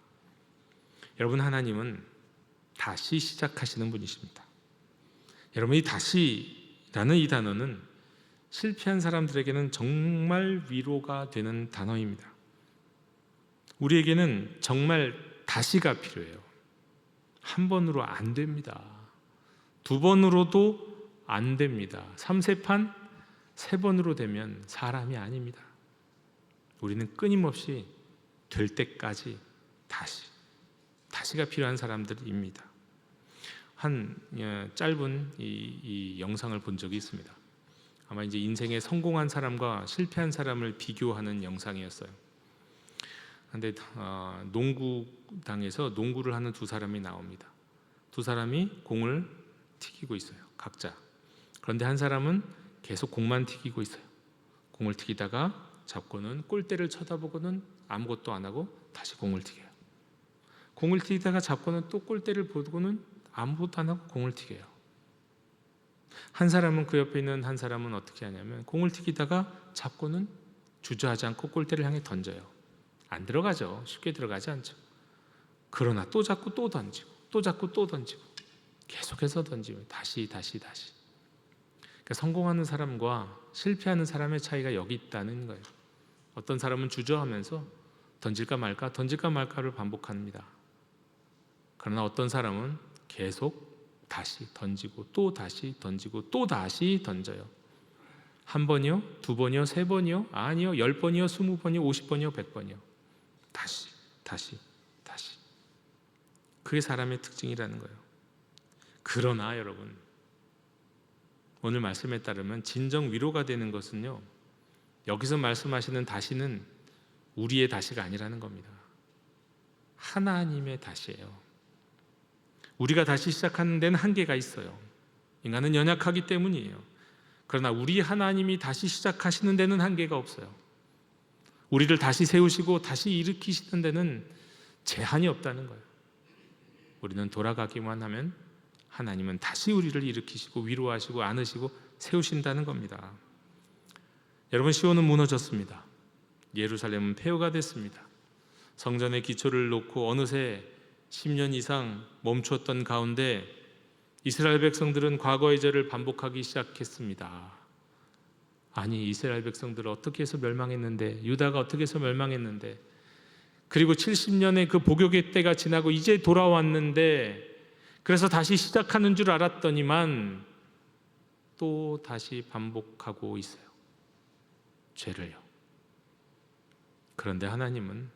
여러분, 하나님은 다시 시작하시는 분이십니다. 여러분, 이 다시라는 이 단어는 실패한 사람들에게는 정말 위로가 되는 단어입니다. 우리에게는 정말 다시가 필요해요. 한 번으로 안 됩니다. 두 번으로도 안 됩니다. 3세판, 3번으로 되면 사람이 아닙니다. 우리는 끊임없이 될 때까지 다시가 필요한 사람들입니다. 한 짧은 이 영상을 본 적이 있습니다. 아마 이제 인생에 성공한 사람과 실패한 사람을 비교하는 영상이었어요. 그런데 농구장에서 농구를 하는 두 사람이 나옵니다. 두 사람이 공을 튀기고 있어요, 각자. 그런데 한 사람은 계속 공만 튀기고 있어요. 공을 튀기다가 잡고는 골대를 쳐다보고는 아무것도 안 하고 다시 공을 튀겨요. 공을 튀기다가 잡고는 또 골대를 보고는 아무것도 안 하고 공을 튀겨요. 한 사람은, 그 옆에 있는 한 사람은 어떻게 하냐면 공을 튀기다가 잡고는 주저하지 않고 골대를 향해 던져요. 안 들어가죠. 쉽게 들어가지 않죠. 그러나 또 잡고 또 던지고 또 잡고 또 던지고 계속해서 던지면 다시. 그러니까 성공하는 사람과 실패하는 사람의 차이가 여기 있다는 거예요. 어떤 사람은 주저하면서 던질까 말까, 던질까 말까를 반복합니다. 그러나 어떤 사람은 계속 다시 던지고 또 다시 던지고 또 다시 던져요. 한 번이요? 두 번이요? 세 번이요? 아니요. 10번이요? 20번이요? 50번이요? 100번이요? 다시. 그게 사람의 특징이라는 거예요. 그러나 여러분, 오늘 말씀에 따르면 진정 위로가 되는 것은요, 여기서 말씀하시는 다시는 우리의 다시가 아니라는 겁니다. 하나님의 다시예요. 우리가 다시 시작하는 데는 한계가 있어요. 인간은 연약하기 때문이에요. 그러나 우리 하나님이 다시 시작하시는 데는 한계가 없어요. 우리를 다시 세우시고 다시 일으키시는 데는 제한이 없다는 거예요. 우리는 돌아가기만 하면 하나님은 다시 우리를 일으키시고 위로하시고 안으시고 세우신다는 겁니다. 여러분, 시온은 무너졌습니다. 예루살렘은 폐허가 됐습니다. 성전의 기초를 놓고 어느새 10년 이상 멈추었던 가운데 이스라엘 백성들은 과거의 죄를 반복하기 시작했습니다. 아니, 이스라엘 백성들은 어떻게 해서 멸망했는데, 유다가 어떻게 해서 멸망했는데, 그리고 70년의 그 복역의 때가 지나고 이제 돌아왔는데, 그래서 다시 시작하는 줄 알았더니만 또 다시 반복하고 있어요. 죄를요. 그런데 하나님은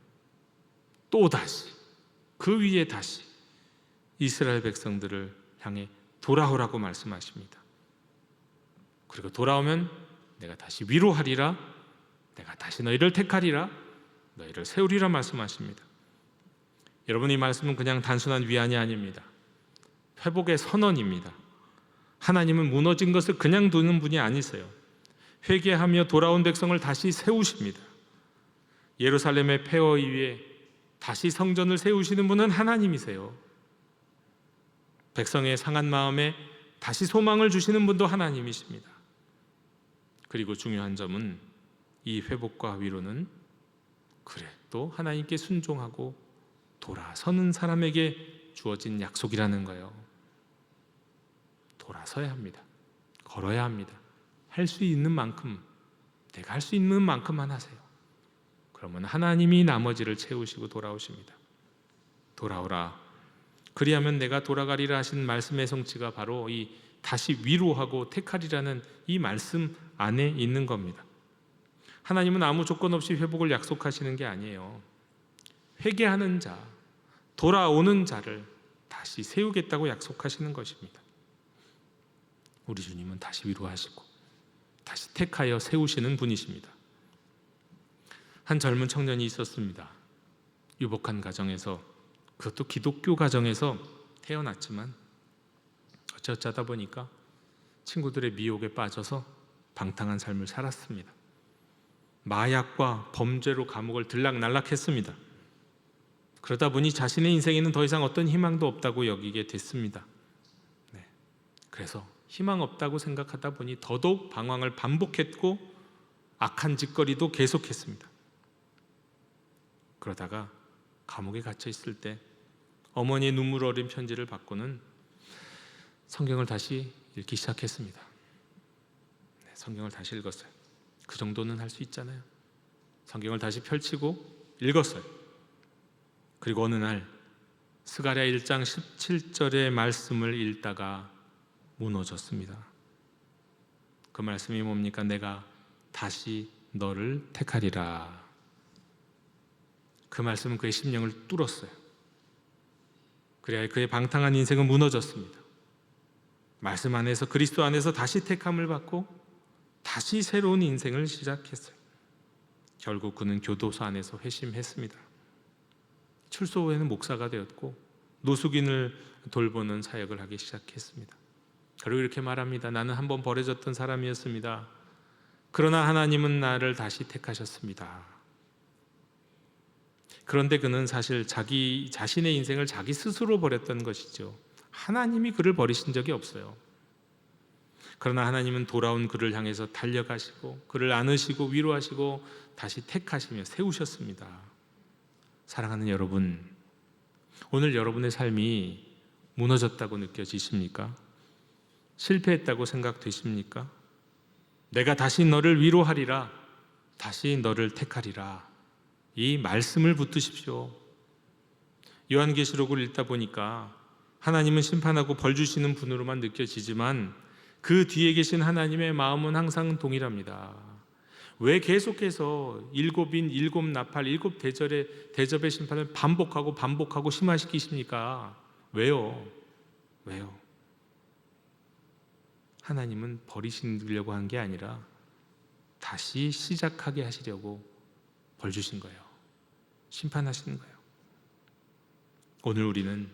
또 다시, 그 위에 다시 이스라엘 백성들을 향해 돌아오라고 말씀하십니다. 그리고 돌아오면 내가 다시 위로하리라, 내가 다시 너희를 택하리라, 너희를 세우리라 말씀하십니다. 여러분, 이 말씀은 그냥 단순한 위안이 아닙니다. 회복의 선언입니다. 하나님은 무너진 것을 그냥 두는 분이 아니세요. 회개하며 돌아온 백성을 다시 세우십니다. 예루살렘의 폐허 이후에 다시 성전을 세우시는 분은 하나님이세요. 백성의 상한 마음에 다시 소망을 주시는 분도 하나님이십니다. 그리고 중요한 점은 이 회복과 위로는 그래 또 하나님께 순종하고 돌아서는 사람에게 주어진 약속이라는 거예요. 돌아서야 합니다. 걸어야 합니다. 할 수 있는 만큼, 내가 할 수 있는 만큼만 하세요. 그러면 하나님이 나머지를 채우시고 돌아오십니다. 돌아오라, 그리하면 내가 돌아가리라 하신 말씀의 성취가 바로 이 다시 위로하고 택하리라는 이 말씀 안에 있는 겁니다. 하나님은 아무 조건 없이 회복을 약속하시는 게 아니에요. 회개하는 자, 돌아오는 자를 다시 세우겠다고 약속하시는 것입니다. 우리 주님은 다시 위로하시고 다시 택하여 세우시는 분이십니다. 한 젊은 청년이 있었습니다. 유복한 가정에서, 그것도 기독교 가정에서 태어났지만 어쩌다 보니까 친구들의 미혹에 빠져서 방탕한 삶을 살았습니다. 마약과 범죄로 감옥을 들락날락했습니다. 그러다 보니 자신의 인생에는 더 이상 어떤 희망도 없다고 여기게 됐습니다. 그래서 희망 없다고 생각하다 보니 더더욱 방황을 반복했고 악한 짓거리도 계속했습니다. 그러다가 감옥에 갇혀 있을 때 어머니의 눈물 어린 편지를 받고는 성경을 다시 읽기 시작했습니다. 성경을 다시 읽었어요. 그 정도는 할 수 있잖아요. 성경을 다시 펼치고 읽었어요. 그리고 어느 날 스가랴 1장 17절의 말씀을 읽다가 무너졌습니다. 그 말씀이 뭡니까? 내가 다시 너를 택하리라. 그 말씀은 그의 심령을 뚫었어요. 그래야 그의 방탕한 인생은 무너졌습니다. 말씀 안에서, 그리스도 안에서 다시 택함을 받고 다시 새로운 인생을 시작했어요. 결국 그는 교도소 안에서 회심했습니다. 출소 후에는 목사가 되었고 노숙인을 돌보는 사역을 하기 시작했습니다. 그리고 이렇게 말합니다. 나는 한번 버려졌던 사람이었습니다. 그러나 하나님은 나를 다시 택하셨습니다. 그런데 그는 사실 자기 자신의 인생을 자기 스스로 버렸던 것이죠. 하나님이 그를 버리신 적이 없어요. 그러나 하나님은 돌아온 그를 향해서 달려가시고 그를 안으시고 위로하시고 다시 택하시며 세우셨습니다. 사랑하는 여러분, 오늘 여러분의 삶이 무너졌다고 느껴지십니까? 실패했다고 생각되십니까? 내가 다시 너를 위로하리라, 다시 너를 택하리라. 이 말씀을 붙드십시오. 요한계시록을 읽다 보니까 하나님은 심판하고 벌 주시는 분으로만 느껴지지만 그 뒤에 계신 하나님의 마음은 항상 동일합니다. 왜 계속해서 일곱인, 일곱 나팔, 일곱 대접의 심판을 반복하고 심화시키십니까? 왜요? 하나님은 버리시려고 한 게 아니라 다시 시작하게 하시려고 벌 주신 거예요. 심판하시는 거예요. 오늘 우리는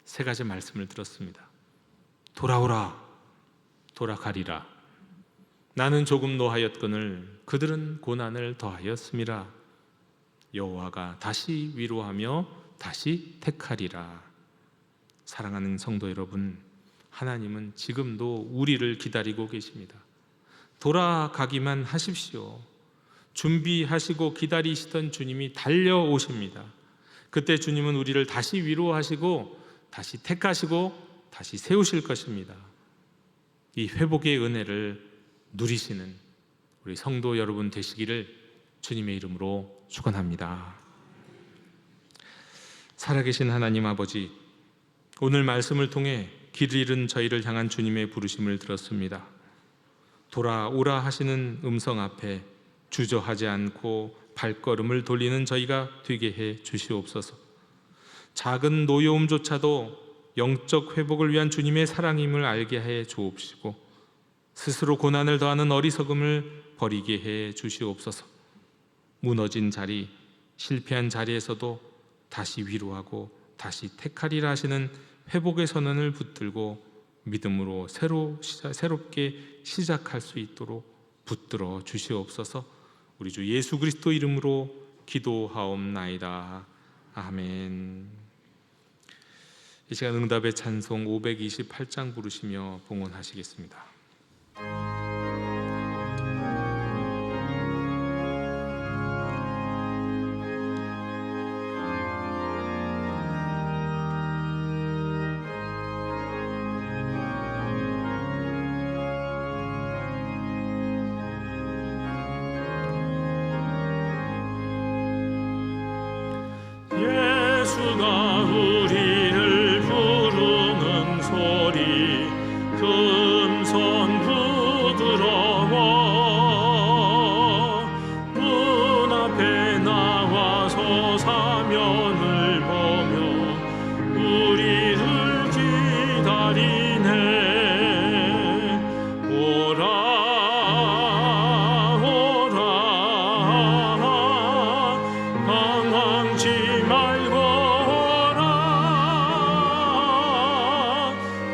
세 가지 말씀을 들었습니다. 돌아오라, 돌아가리라. 나는 조금 노하였거늘 그들은 고난을 더하였음이라. 여호와가 다시 위로하며 다시 택하리라. 사랑하는 성도 여러분, 하나님은 지금도 우리를 기다리고 계십니다. 돌아가기만 하십시오. 준비하시고 기다리시던 주님이 달려오십니다. 그때 주님은 우리를 다시 위로하시고 다시 택하시고 다시 세우실 것입니다. 이 회복의 은혜를 누리시는 우리 성도 여러분 되시기를 주님의 이름으로 축원합니다. 살아계신 하나님 아버지, 오늘 말씀을 통해 길 잃은 저희를 향한 주님의 부르심을 들었습니다. 돌아오라 하시는 음성 앞에 주저하지 않고 발걸음을 돌리는 저희가 되게 해 주시옵소서. 작은 노여움조차도 영적 회복을 위한 주님의 사랑임을 알게 해 주옵시고 스스로 고난을 더하는 어리석음을 버리게 해 주시옵소서. 무너진 자리, 실패한 자리에서도 다시 위로하고 다시 택하리라 하시는 회복의 선언을 붙들고 믿음으로 새롭게 시작할 수 있도록 붙들어 주시옵소서. 우리 주 예수 그리스도 이름으로 기도하옵나이다. 아멘. 이 시간 응답의 찬송 528장 부르시며 봉헌하시겠습니다. 예수가 우리를 부르는 소리 그 음성 부드러워 문 앞에 나와서 사면을 보며 우리를 기다리네. 오라 오라 방황치 말고 오라.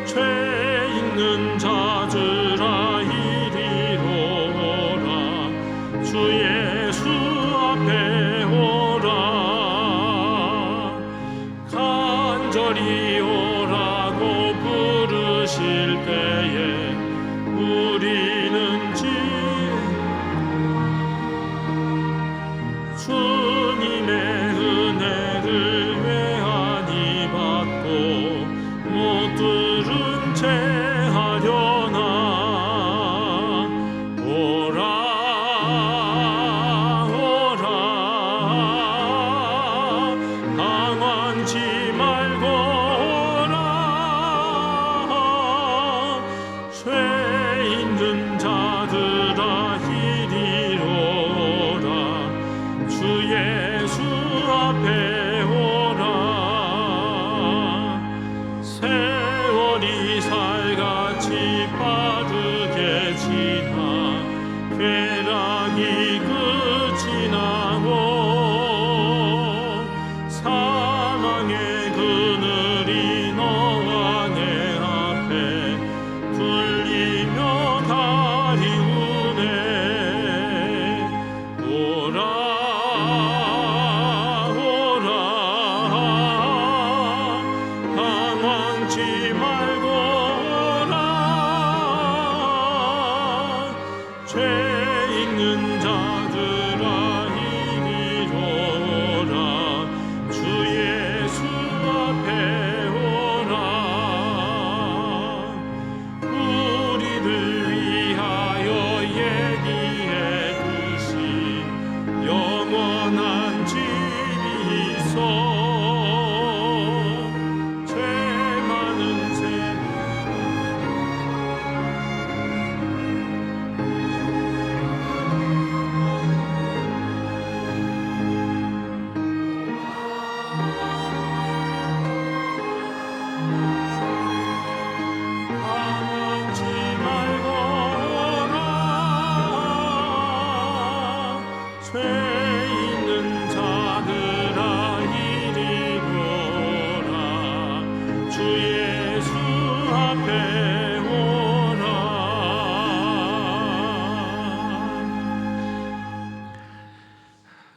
죄 있는 자들아 이리로 오라. 주 예수 앞에 오라. 간절히 오라고 부르실 때에 우리는 주님의 은혜를 외안히 받고 못 들은 채 하려나. 오라 오라 방황치 말고 오라. 죄 있는 자들아 이리로 오라. 주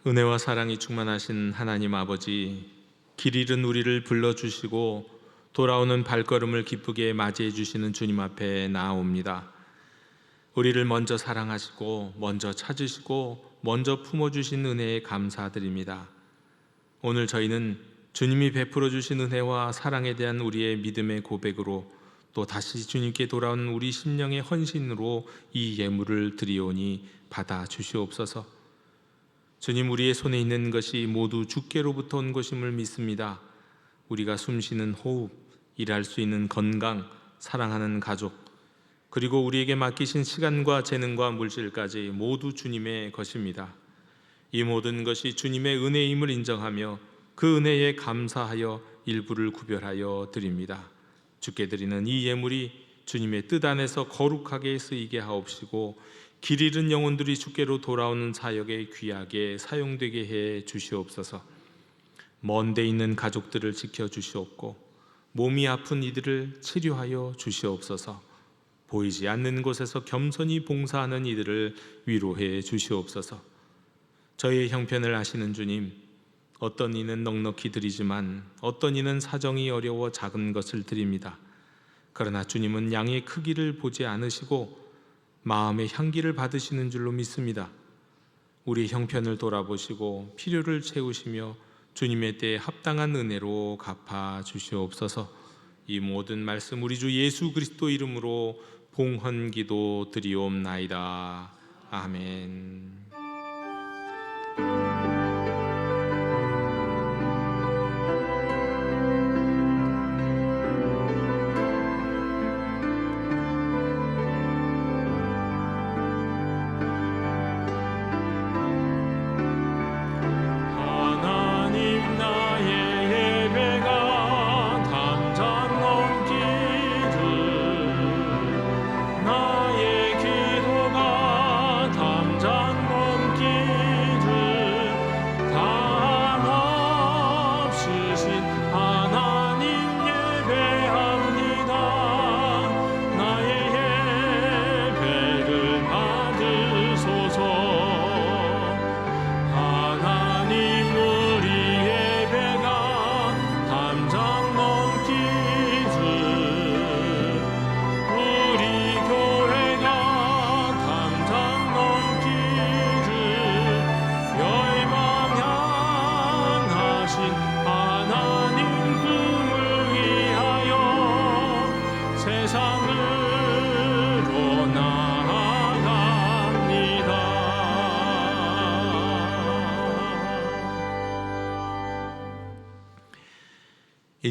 은혜와 사랑이 충만하신 하나님 아버지, 길 잃은 우리를 불러주시고 돌아오는 발걸음을 기쁘게 맞이해 주시는 주님 앞에 나아옵니다. 우리를 먼저 사랑하시고 먼저 찾으시고 먼저 품어주신 은혜에 감사드립니다. 오늘 저희는 주님이 베풀어 주신 은혜와 사랑에 대한 우리의 믿음의 고백으로 또 다시 주님께 돌아온 우리 심령의 헌신으로 이 예물을 드리오니 받아 주시옵소서. 주님, 우리의 손에 있는 것이 모두 주께로부터 온 것임을 믿습니다. 우리가 숨쉬는 호흡, 일할 수 있는 건강, 사랑하는 가족, 그리고 우리에게 맡기신 시간과 재능과 물질까지 모두 주님의 것입니다. 이 모든 것이 주님의 은혜임을 인정하며 그 은혜에 감사하여 일부를 구별하여 드립니다. 주께 드리는 이 예물이 주님의 뜻 안에서 거룩하게 쓰이게 하옵시고 길 잃은 영혼들이 주께로 돌아오는 사역에 귀하게 사용되게 해 주시옵소서. 먼 데 있는 가족들을 지켜주시옵고 몸이 아픈 이들을 치료하여 주시옵소서. 보이지 않는 곳에서 겸손히 봉사하는 이들을 위로해 주시옵소서. 저희의 형편을 아시는 주님, 어떤 이는 넉넉히 드리지만 어떤 이는 사정이 어려워 작은 것을 드립니다. 그러나 주님은 양의 크기를 보지 않으시고 마음의 향기를 받으시는 줄로 믿습니다. 우리 형편을 돌아보시고 필요를 채우시며 주님의 때에 합당한 은혜로 갚아 주시옵소서. 이 모든 말씀 우리 주 예수 그리스도 이름으로 봉헌기도 드리옵나이다. 아멘.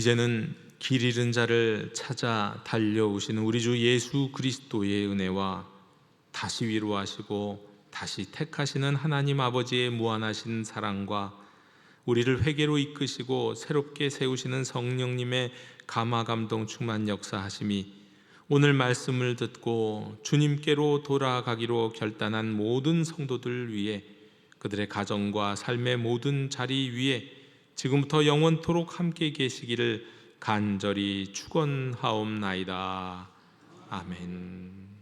이제는 길 잃은 자를 찾아 달려오시는 우리 주 예수 그리스도의 은혜와 다시 위로하시고 다시 택하시는 하나님 아버지의 무한하신 사랑과 우리를 회개로 이끄시고 새롭게 세우시는 성령님의 감화 감동 충만 역사하심이 오늘 말씀을 듣고 주님께로 돌아가기로 결단한 모든 성도들 위해 그들의 가정과 삶의 모든 자리 위에 지금부터 영원토록 함께 계시기를 간절히 축원하옵나이다. 아멘.